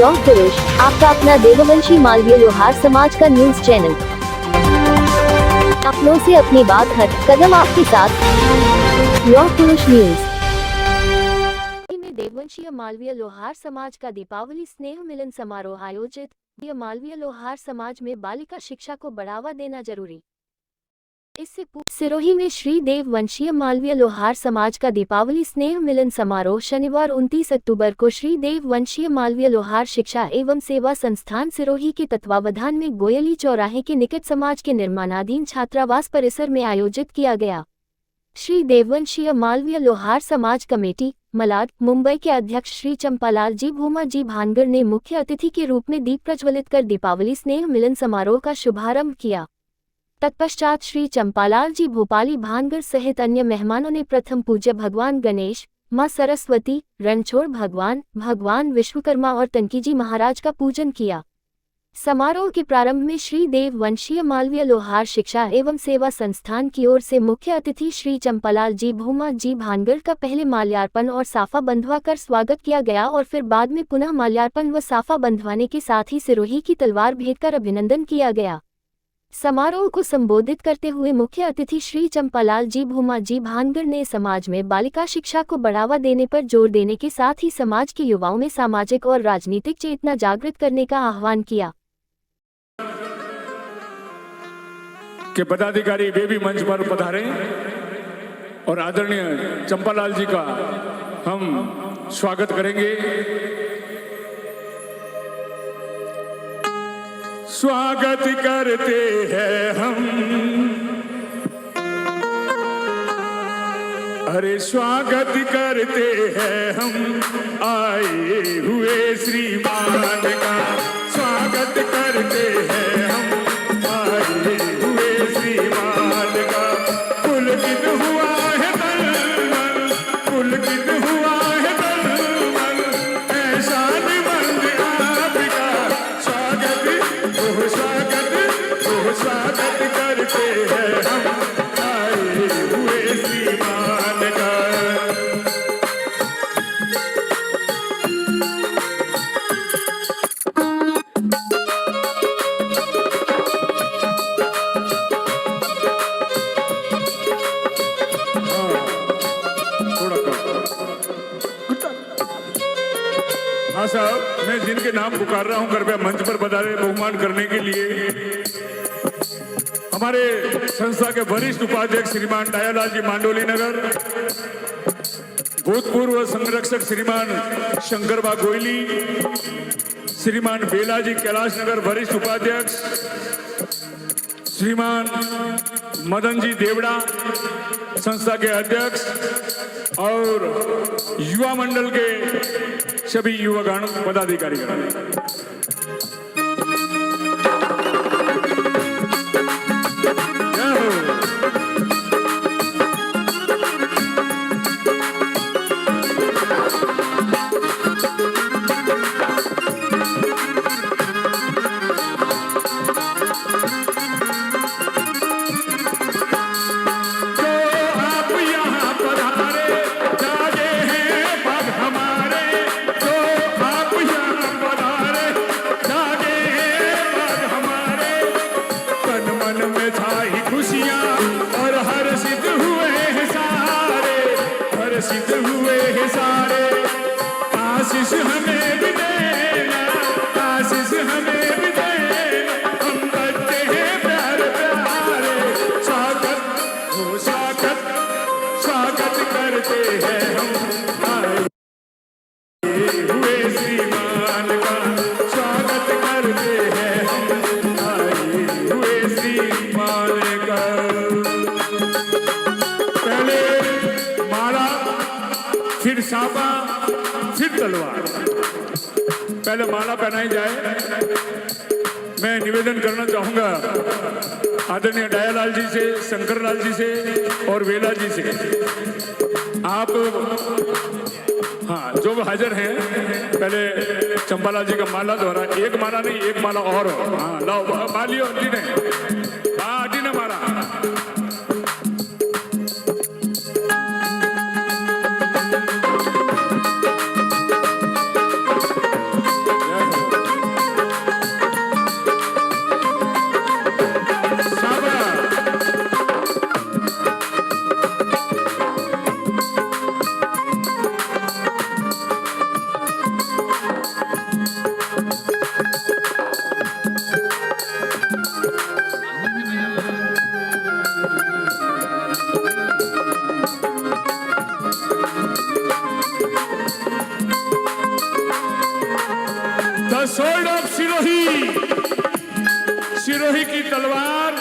लौह पुरुष, आपका अपना देववंशी मालवीय लोहार समाज का न्यूज चैनल। अपनों से अपनी बात हर कदम आपके साथ। लौह पुरुष न्यूज में देववंशीय मालवीय लोहार समाज का दीपावली स्नेह मिलन समारोह आयोजित। मालवीय लोहार समाज में बालिका शिक्षा को बढ़ावा देना जरूरी। इससे सिरोही में श्री देववंशीय मालवीय लोहार समाज का दीपावली स्नेह मिलन समारोह शनिवार 29 अक्टूबर को श्री देववंशीय मालवीय लोहार शिक्षा एवं सेवा संस्थान सिरोही के तत्वावधान में गोयली चौराहे के निकट समाज के निर्माणाधीन छात्रावास परिसर में आयोजित किया गया। श्री देववंशीय मालवीय लोहार समाज कमेटी मलाड मुंबई के अध्यक्ष श्री चंपालाल जी भूमा जी भानगर ने मुख्य अतिथि के रूप में दीप प्रज्वलित कर दीपावली स्नेह मिलन समारोह का शुभारंभ किया। तत्पश्चात श्री चंपालाल जी भोपाली भानगर सहित अन्य मेहमानों ने प्रथम पूज्य भगवान गणेश, मां सरस्वती, रणछोड़ भगवान विश्वकर्मा और तनकीजी महाराज का पूजन किया। समारोह के प्रारंभ में श्री देववंशीय मालवीय लोहार शिक्षा एवं सेवा संस्थान की ओर से मुख्य अतिथि श्री चंपालाल जी भूमा जी भानगर का पहले माल्यार्पण और साफा बंधवा कर स्वागत किया गया और फिर बाद में पुनः माल्यार्पण व साफा बंधवाने के साथ ही सिरोही की तलवार भेंट कर अभिनंदन किया गया। समारोह को संबोधित करते हुए मुख्य अतिथि श्री चंपालाल जी भूमा जी भानगर ने समाज में बालिका शिक्षा को बढ़ावा देने पर जोर देने के साथ ही समाज के युवाओं में सामाजिक और राजनीतिक चेतना जागृत करने का आह्वान किया। के पदाधिकारी वे भी मंच पर पधारे और आदरणीय चंपालाल जी का हम स्वागत करेंगे। स्वागत करते हैं हम, अरे स्वागत करते हैं हम आए हुए श्रीमान का। स्वागत करते हैं हम आए हुए श्रीमान का। पुलकित हुआ है तन मन, पुलकित हुआ है तन मन, ऐसा निबंध आपका। स्वागत स्वागत करते हैं हम आए हुए श्रीमान का। हाँ साहब, मैं जिनके नाम पुकार रहा हूं कृपया मंच पर पधारे बहुमान करने के लिए। हमारे संस्था के वरिष्ठ उपाध्यक्ष श्रीमान दयालाल जी मांडोली नगर, भूतपूर्व संरक्षक श्रीमान शंकरबा गोयली, श्रीमान बेला जी कैलाश नगर वरिष्ठ उपाध्यक्ष, श्रीमान मदन जी देवड़ा संस्था के अध्यक्ष और युवा मंडल के सभी युवागण पदाधिकारी। आशीष हमें भी देना, आशीष हमें भी देना, हम बच्चे हैं प्यारे प्यारे। स्वागत हो स्वागत, स्वागत करते हैं हम आए हुए श्रीमान का। स्वागत करते हैं हम आए हुए श्रीमान का। पहले माला, फिर साफा, फिर तलवार। पहले माला पहनाई जाए। मैं निवेदन करना चाहूंगा आदरणीय दयालाल जी से, शंकरलाल जी से और वेला जी से। आप हाँ जो हाजिर हैं, पहले चंपालाल जी का माला द्वारा, एक माला नहीं एक माला और। हाँ लाओ मालियो जी ने, हाँ जी ने माला। सिरोही की तलवार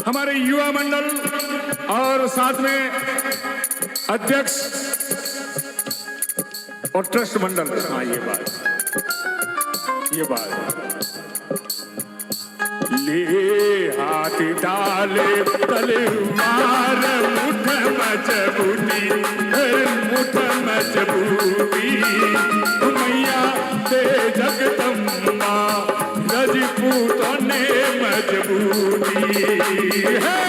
हमारे युवा मंडल और साथ में अध्यक्ष और ट्रस्ट मंडल। हाँ, ये बात ले हाथ डाले तलवार मुठ मजबूती मैया दे जगदम्बा रजपूतों ने मजबूती है।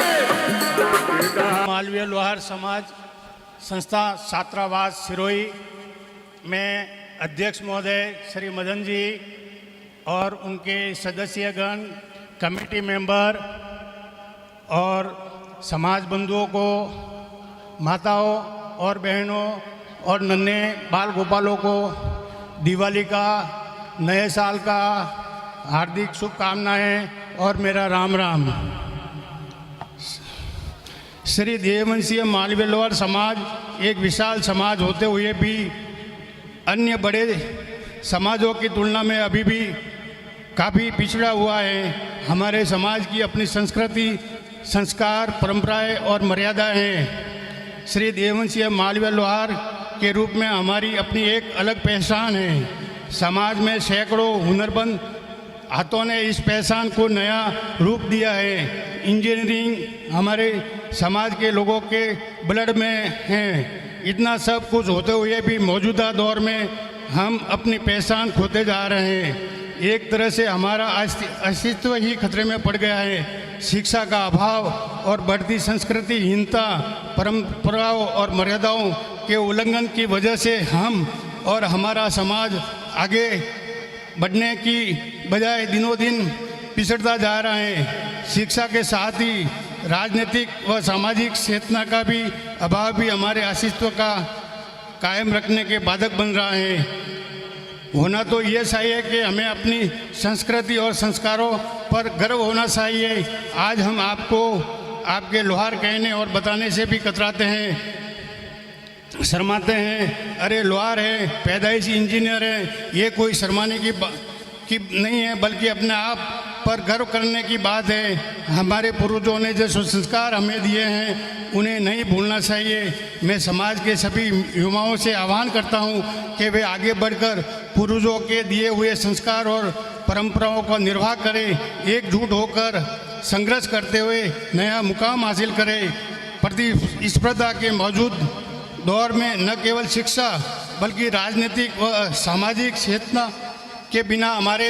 मालवीय लोहार समाज संस्था छात्रावास सिरोही में अध्यक्ष महोदय श्री मदन जी और उनके सदस्यगण, कमेटी मेंबर और समाज बंधुओं को, माताओं और बहनों और नन्हे बाल गोपालों को दिवाली का, नए साल का हार्दिक शुभकामनाएं और मेरा राम राम। श्री देववंशीय मालवीय लोहार समाज एक विशाल समाज होते हुए भी अन्य बड़े समाजों की तुलना में अभी भी काफ़ी पिछड़ा हुआ है। हमारे समाज की अपनी संस्कृति, संस्कार, परंपराएं और मर्यादाएं हैं। श्री देववंशीय मालवीय लोहार के रूप में हमारी अपनी एक अलग पहचान है। समाज में सैकड़ों हुनरमंद हाथों ने इस पहचान को नया रूप दिया है। इंजीनियरिंग हमारे समाज के लोगों के ब्लड में है। इतना सब कुछ होते हुए भी मौजूदा दौर में हम अपनी पहचान खोते जा रहे हैं। एक तरह से हमारा अस्तित्व ही खतरे में पड़ गया है। शिक्षा का अभाव और बढ़ती संस्कृतिहीनता, परंपराओं और मर्यादाओं के उल्लंघन की वजह से हम और हमारा समाज आगे बढ़ने की बजाय दिनों दिन पिछड़ता जा रहा है। शिक्षा के साथ ही राजनीतिक व सामाजिक चेतना का भी अभाव भी हमारे अस्तित्व का कायम रखने के बाधक बन रहा है। होना तो ये चाहिए कि हमें अपनी संस्कृति और संस्कारों पर गर्व होना चाहिए। आज हम आपको आपके लोहार कहने और बताने से भी कतराते हैं, शर्माते हैं। अरे लोहार है, पैदाइशी इंजीनियर है, ये कोई शर्माने की नहीं है, बल्कि अपने आप पर गर्व करने की बात है। हमारे पूर्वजों ने जो संस्कार हमें दिए हैं उन्हें नहीं भूलना चाहिए। मैं समाज के सभी युवाओं से आह्वान करता हूं कि वे आगे बढ़कर पूर्वजों के दिए हुए संस्कार और परंपराओं का निर्वाह करें, एकजुट होकर संघर्ष करते हुए नया मुकाम हासिल करें। प्रतिस्पर्धा के मौजूद दौर में न केवल शिक्षा बल्कि राजनीतिक व सामाजिक चेतना के बिना हमारे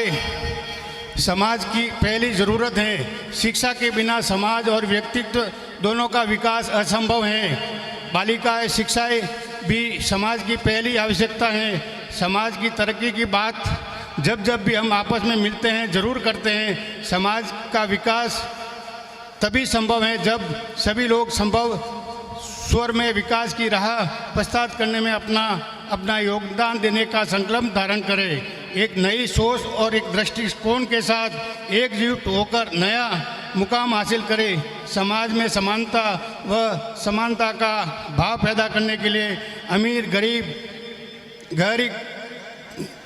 समाज की पहली ज़रूरत है। शिक्षा के बिना समाज और व्यक्तित्व दोनों का विकास असंभव है। बालिकाएं शिक्षाएं भी समाज की पहली आवश्यकता है। समाज की तरक्की की बात जब जब भी हम आपस में मिलते हैं ज़रूर करते हैं। समाज का विकास तभी संभव है जब सभी लोग संभव स्वर में विकास की राह प्रस्ताव करने में अपना योगदान देने का संकल्प धारण करें। एक नई सोच और एक दृष्टिकोण के साथ एकजुट होकर नया मुकाम हासिल करें। समाज में समानता व समानता का भाव पैदा करने के लिए अमीर गरीब, गहरी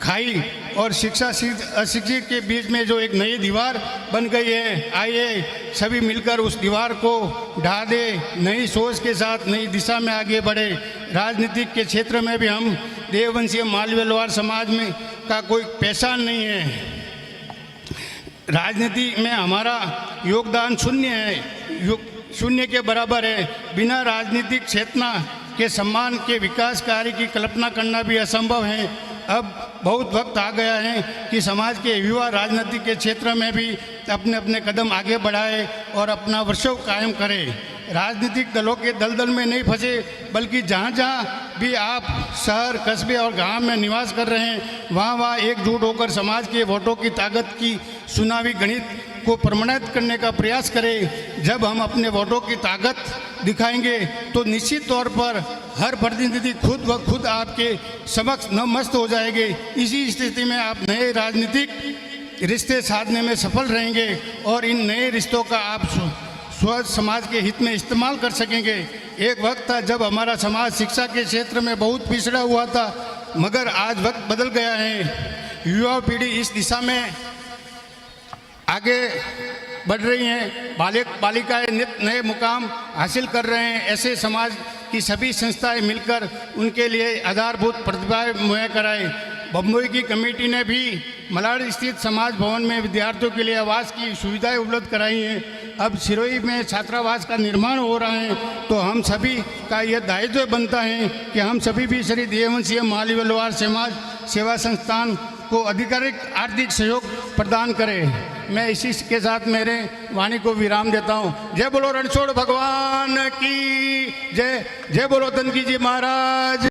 खाई और शिक्षा अशिक्षित के बीच में जो एक नई दीवार बन गई है, आइए सभी मिलकर उस दीवार को ढा दे, नई सोच के साथ नई दिशा में आगे बढ़े। राजनीतिक के क्षेत्र में भी हम देववंशीय मालवीय लोहार समाज में का कोई पहचान नहीं है। राजनीति में हमारा योगदान शून्य है, शून्य के बराबर है। बिना राजनीतिक चेतना के सम्मान के विकास कार्य की कल्पना करना भी असंभव है। अब बहुत वक्त आ गया है कि समाज के युवा राजनीति के क्षेत्र में भी अपने अपने कदम आगे बढ़ाए और अपना वर्चस्व कायम करें। राजनीतिक दलों के दलदल में नहीं फंसे, बल्कि जहाँ जहाँ भी आप शहर, कस्बे और गांव में निवास कर रहे हैं वहाँ एकजुट होकर समाज के वोटों की ताकत की चुनावी गणित को प्रमाणित करने का प्रयास करें। जब हम अपने वोटों की ताकत दिखाएंगे तो निश्चित तौर पर हर प्रतिनिधि खुद व खुद आपके समक्ष नतमस्तक हो जाएंगे। इसी स्थिति में आप नए राजनीतिक रिश्ते साधने में सफल रहेंगे और इन नए रिश्तों का आप स्वस्थ समाज के हित में इस्तेमाल कर सकेंगे। एक वक्त था जब हमारा समाज शिक्षा के क्षेत्र में बहुत पिछड़ा हुआ था, मगर आज वक्त बदल गया है। युवा पीढ़ी इस दिशा में आगे बढ़ रही हैं, बालिकाएं नित नए मुकाम हासिल कर रहे हैं। ऐसे समाज की सभी संस्थाएं मिलकर उनके लिए आधारभूत प्रतिभाएं मुहैया कराएं। बम्बई की कमेटी ने भी मलाड स्थित समाज भवन में विद्यार्थियों के लिए आवास की सुविधाएं उपलब्ध कराई हैं। अब सिरोही में छात्रावास का निर्माण हो रहा है, तो हम सभी का यह दायित्व बनता है कि हम सभी भी श्री देववंशीय मालवीय लोहार समाज सेवा संस्थान को आधिकारिक आर्थिक सहयोग प्रदान करें। मैं इसी के साथ मेरे वाणी को विराम देता हूँ। जय बोलो रणछोड़ भगवान की जय, जय बोलो तनकी जी महाराज।